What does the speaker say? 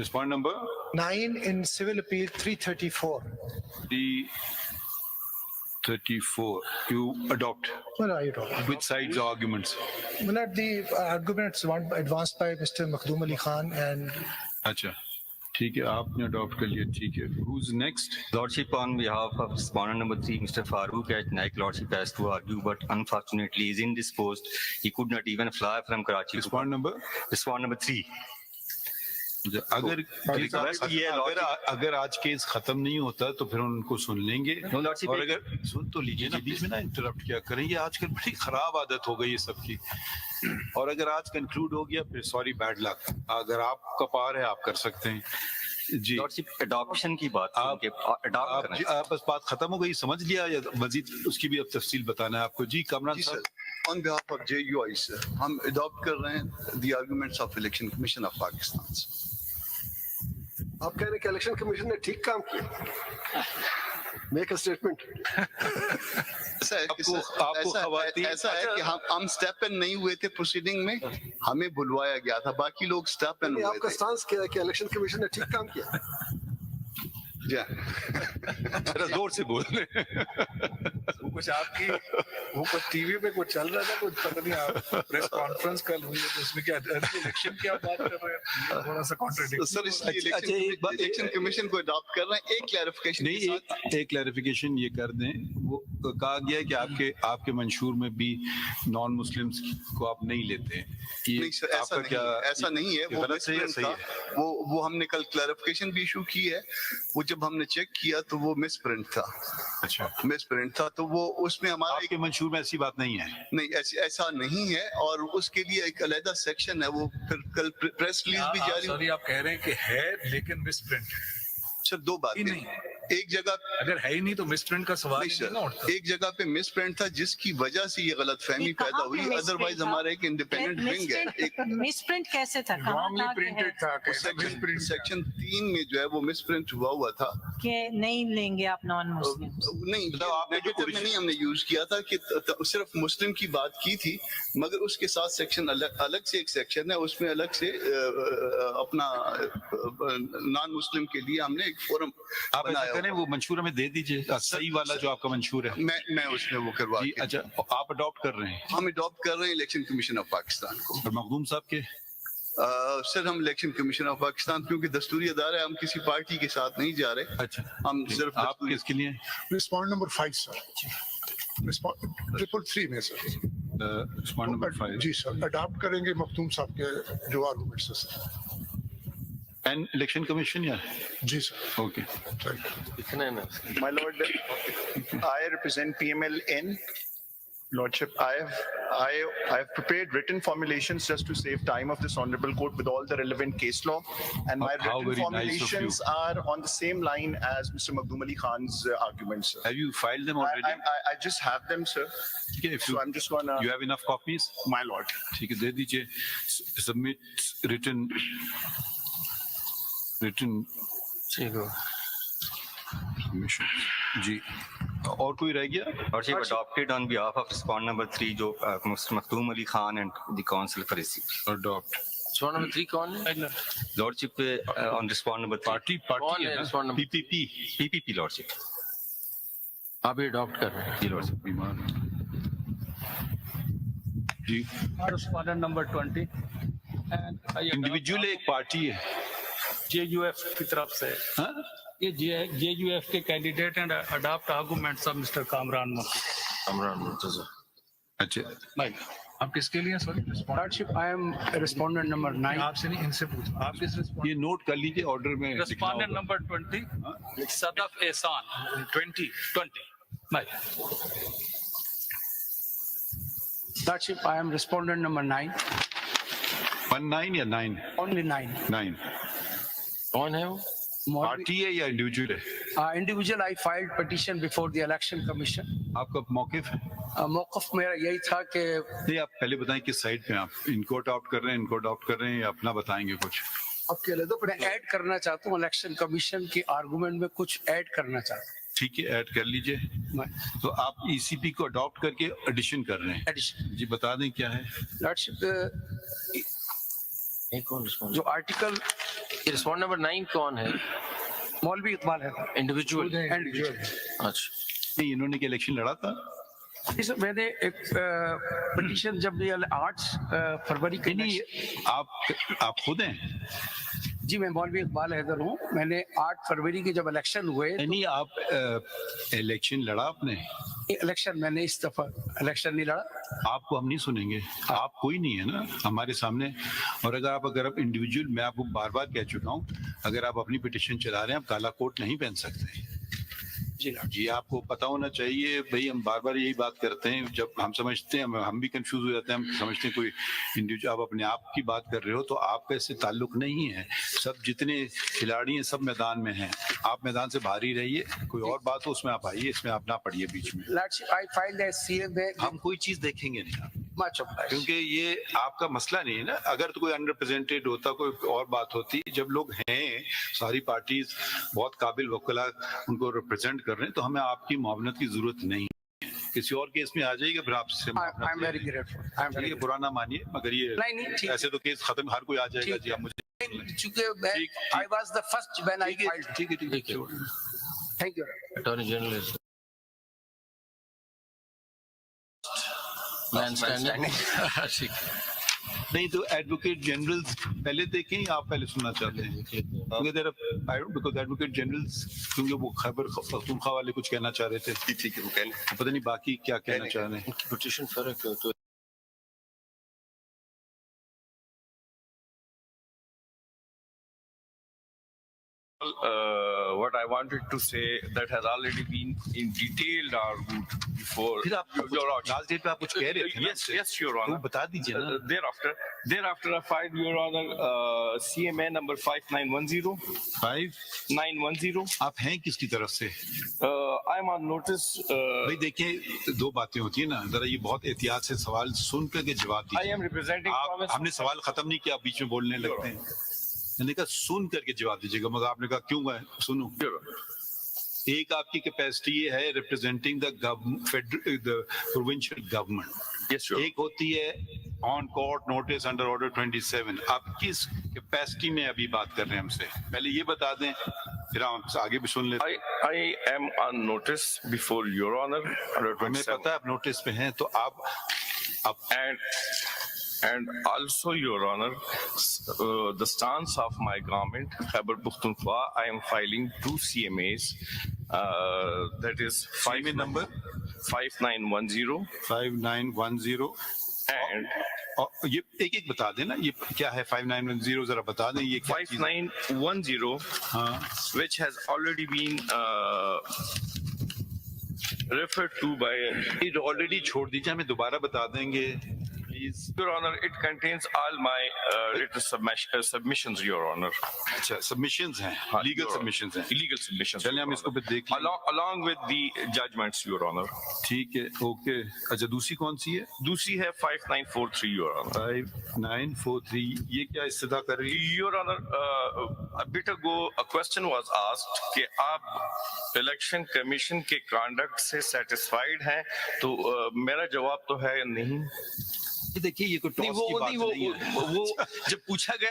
Respondent number 9 in Civil Appeal 334. 334. You adopt. What are you talking? Which side's arguments? Well, the arguments advanced by Mr. Makhdoom Ali Khan and. अच्छा, ठीक है, आपने adopt कर लिया, ठीक है. Who's next? Lordship, on behalf of respondent number 3, Mr. Farooq H. Naik, Lordship has to argue, but unfortunately is indisposed. He could not even fly from Karachi. Respondent number? Respondent number 3. अगर अगर आज case खत्म नहीं होता तो फिर उनको सुन लेंगे. No, Lordship, और अगर सुन तो लीजिए ना, बीच में ना इंटरप्ट क्या करेंगे. आजकल बड़ी खराब आदत हो गई है सबकी. और अगर आज कंक्लूड हो गया फिर सॉरी बैड लक. अगर आपका पार है आप कर सकते हैं जी. Lordship, adoption की बात आप बस बात खत्म हो गई, समझ लिया या मजीद उसकी भी अब तफसील बताना है आपको. जी कामरान साहब. On behalf of JUI sir, हम अडॉप्ट कर रहे हैं the arguments of Election Commission of Pakistan. आप कह रहे हैं कि इलेक्शन कमीशन ने ठीक काम किया. Make a statement. ऐसा है कि हम स्टेप इन नहीं हुए थे प्रोसीडिंग में, हमें बुलवाया गया था, बाकी लोग स्टेप इन हुए आपका थे. स्टांस क्या है कि इलेक्शन कमीशन ने ठीक काम किया? जरा जोर से बोल रहे. कुछ आपकी वो कुछ टीवी पे कुछ चल रहा था, कुछ पता नहीं, आप प्रेस कॉन्फ्रेंस कल हुई है तो उसमें क्या इलेक्शन की आप बात कर रहे हैं, थोड़ा सा कॉन्ट्रडिक्शन. सर इसलिए इलेक्शन कमीशन को अडॉप्ट कर रहे हैं. एक क्लैरिफिकेशन नहीं, एक क्लैरिफिकेशन ये कर दें. वो कहा गया है कि आपके मंशूर में भी नॉन मुस्लिम्स को आप नहीं लेते हैं. नहीं सर, ऐसा नहीं है. वो सही है. वो हमने कल क्लैरिफिकेशन भी इशू की है. वो जब हमने चेक किया तो वो मिस प्रिंट था. अच्छा, मिस प्रिंट था तो वो उसमें हमारा आपके मंशूर में ऐसी बात नहीं है. नहीं, ऐसा नहीं है. और उसके लिए एक अलग सेक्शन है. वो फिर कल प्रेस रिलीज भी जारी. सॉरी, आप कह रहे हैं कि है लेकिन मिस प्रिंट. सर दो बातें. नहीं, एक जगह अगर है ही नहीं तो मिस प्रिंट का सवाल नहीं सर. एक जगह पे मिस प्रिंट था जिसकी वजह से ये गलतफहमी पैदा हुई. अदरवाइज हमारा एक इंडिपेंडेंट विंग है. एक मिस प्रिंट कैसे था? रॉन्गली प्रिंटेड था. सेक्शन 3 में जो है वो मिस प्रिंट हुआ था कि नहीं लेंगे आप नॉन मुस्लिम. नहीं, नेगेटिव में नहीं हमने यूज किया था कि सिर्फ मुस्लिम की बात की थी, मगर उसके साथ सेक्शन अलग से एक सेक्शन है. उसमें अलग से अपना नॉन मुस्लिम के लिए हमने एक फोरम बनाया. वो मंशूर में दे दीजिए, सही वाला जो आपका मंशूर है. मैं उसमें वो करवा. अच्छा, आप अडॉप्ट कर रहे हैं? हम अडॉप्ट कर रहे हैं इलेक्शन कमीशन ऑफ पाकिस्तान को. और मखदूम साहब के सर हम इलेक्शन कमीशन ऑफ पाकिस्तान क्योंकि दस्तूरी अदारा है, हम किसी पार्टी के साथ नहीं जा रहे. अच्छा, हम सिर्फ आप किसके लिए? Respond number 5 sir. ट्रिपल 3 में सर. रिस्पॉन्ड नंबर 5 जी सर. अडॉप्ट करेंगे मखदूम साहब के जो आर्गुमेंट्स है सर. एंड इलेक्शन कमीशन या जी sir. Okay. My lord, I represent PMLN. Lordship, I have prepared written formulations just to save time of this honorable court with all the relevant case law, and my written formulations are on the same line as Mr. Makhdoom Ali Khan's arguments. Sir. Have you filed them already? I just have them, sir. Okay, so I'm just gonna. You have enough copies? My lord. ठीक है, दे दीजिए. Submit written. जी. और कोई रह गया? Lordship, adopted on behalf of respondent number 3 जो Mr. Makhdoom Ali Khan and the council for receipt. Adopt. Respondent number 3 कौन है? Lordship on respondent number 3. Party है ना? PPP Lordship. आप ये अडॉप्ट कर रहे हैं? जी Lordship. जी. Respondent number 20. इंडिविजुअल एक पार्टी है. JUF की तरफ से. हाँ? ये JUF के candidate and adopt arguments of mister Kamran Murtaza. अच्छा भाई, आप किसके लिए? Sorry lordship, I am respondent number 9. आपसे नहीं, इनसे पूछो. आप किस ये नोट कर लीजिए ऑर्डर में. रिस्पोंडेंट नंबर 20 सदफ एहसान. 20 भाई. Lordship, I am respondent number 9. 19 या 9? Only 9. 9. कौन है वो? पार्टी है या इंडिविजुअल है? Individual. I filed petition before the election commission. आपका मौकिफ है? मौकफ मेरा यही था कि नहीं, आप पहले बताएं किस साइड पे आप इनको अडॉप्ट कर रहे हैं, इनको अडॉप्ट कर रहे हैं, या अपना बताएंगे कुछ? आपके अलग मैं ऐड करना चाहता हूँ इलेक्शन कमीशन के आर्गुमेंट में, कुछ ऐड करना चाहता हूँ. ठीक है, ऐड कर लीजिए. तो आप ECP को अडॉप्ट करके एडिशन कर रहे हैं? एडिशन. जी बता दें क्या है? लॉर्डशिप, एक कौन रिस्पॉन्ड जो आर्टिकल रिस्पॉन्ड नंबर 9 कौन है? मौलवी इकबाल है इंडिविजुअल। इंडिविजुअल। अच्छा, नहीं, इन्होंने क्या इलेक्शन लड़ा था? इस मैंने एक पिटीशन जब ये 8 फरवरी के नहीं, आप खुद हैं? जी मैं मौलवी इकबाल हैदर हूँ। मैंने 8 फरवरी के जब इलेक्शन हुए नहीं, आप इलेक्शन लड़ा आपने? इलेक्शन मैंने इस दफा इलेक्शन नहीं लड़ा। आपको हम नहीं सुनेंगे, आप कोई नहीं है ना हमारे सामने। और अगर आप इंडिविजुअल, मैं आपको बार बार कह चुका हूँ, अगर आप अपनी पिटीशन चला रहे हैं, आप काला कोट नहीं पहन सकते। जी आपको पता होना चाहिए भाई, हम बार बार यही बात करते हैं। जब हम समझते हैं, हम भी कंफ्यूज हो जाते हैं, हम समझते हैं कोई इंडिविजुअल, आप अपने आप की बात कर रहे हो तो आपका इससे ताल्लुक नहीं है। सब जितने खिलाड़ी हैं सब मैदान में हैं, आप मैदान से बाहर ही रहिए। कोई और बात हो उसमें आप आइए, इसमें आप ना पढ़िए बीच में। I filed as CA में हम कोई चीज देखेंगे नहीं आप, much obliged. क्योंकि ये आपका मसला नहीं है ना। अगर तो कोई अनरिप्रेजेंटेड होता, कोई और बात होती। जब लोग हैं, सारी पार्टीज बहुत काबिल वकला उनको रिप्रेजेंट कर रहे हैं, तो हमें आपकी मुआवनत की जरूरत नहीं है। किसी और केस में आ जाइएगा, फिर आपसे I'm very grateful. I'm very ये बुरा ना मानिए, मगर ये नहीं, ठीक। ऐसे तो केस खत्म, हर कोई आ जाएगा। ठीक जी आप मुझे grateful. चूंकि मैं ठीक, I was the first when I filed. ठीक है। Thank you. Attorney general man standing. ठीक है। नहीं तो एडवोकेट जनरल पहले देखें, आप पहले सुनना चाहते हैं? बिकॉज एडवोकेट जनरल, क्योंकि वो खैबर पख्तूनख्वा वाले कुछ कहना चाह रहे थे। ठीक है, वो कहने पता नहीं बाकी क्या कहना चाह रहे हैं। पिटीशन फर्क है तो what I wanted to say that has already been in detailed argued before. फिर आप लास्ट डेट पे आप कुछ कह रहे थे? Yes, Your तो Honor. बता दीजिए ना। Thereafter, I filed, Your Honor, CMA number 5910. 5910. आप हैं किसकी तरफ से? I'm on notice. भाई देखिए, दो बातें होती है ना, जरा ये बहुत एहतियात से सवाल सुन करके जवाब I दीजिए। am representing. आप, हमने सवाल खत्म नहीं किया, आप बीच में बोलने लगते हैं। मैंने कहा सुन करके जवाब दीजिएगा, मगर आपने कहा क्यों है? सुनो, एक आपकी कैपेसिटी है representing the provincial government, Yes, Your Honor. एक होती है on court notice under order 27। आप किस कैपेसिटी में अभी बात कर रहे हैं हमसे? पहले ये बता दें, फिर हम आगे भी सुन लेते हैं। I am on notice before Your Honor under हमें 27. पता है आप नोटिस पे हैं, तो आप And also, Your Honor, the stance of my government, Khyber Pakhtunkhwa, I am filing 2 CMAs. That is CMA number 5910 5910 and और ये एक एक बता देना, ये क्या है 5910? जरा बता दें ये क्या चीज़ है? 5910, हाँ, which has already been referred to by. ये ऑलरेडी छोड़ दीजिए, हमें दोबारा बता देंगे please. Your Honor, it contains all my written submissions, Your Honor. अच्छा, सबमिशंस हैं, हाँ, लीगल Your Honor. सबमिशंस हैं। Illegal submissions. चलिए हम Your इसको Honor. भी देख लें। Along with the judgments, Your Honor. ठीक है, ओके। अच्छा, दूसरी कौन सी है? दूसरी है 5943, Your Honor. 5943, ये क्या इस्तदा कर रही है? Your Honor, a bit ago a question was asked कि आप इलेक्शन कमीशन के कंडक्ट से सेटिस्फाइड हैं, तो मेरा जवाब तो है नहीं। ये देखिए, ये कोई टॉस की बात नहीं है। वो जब पूछा गया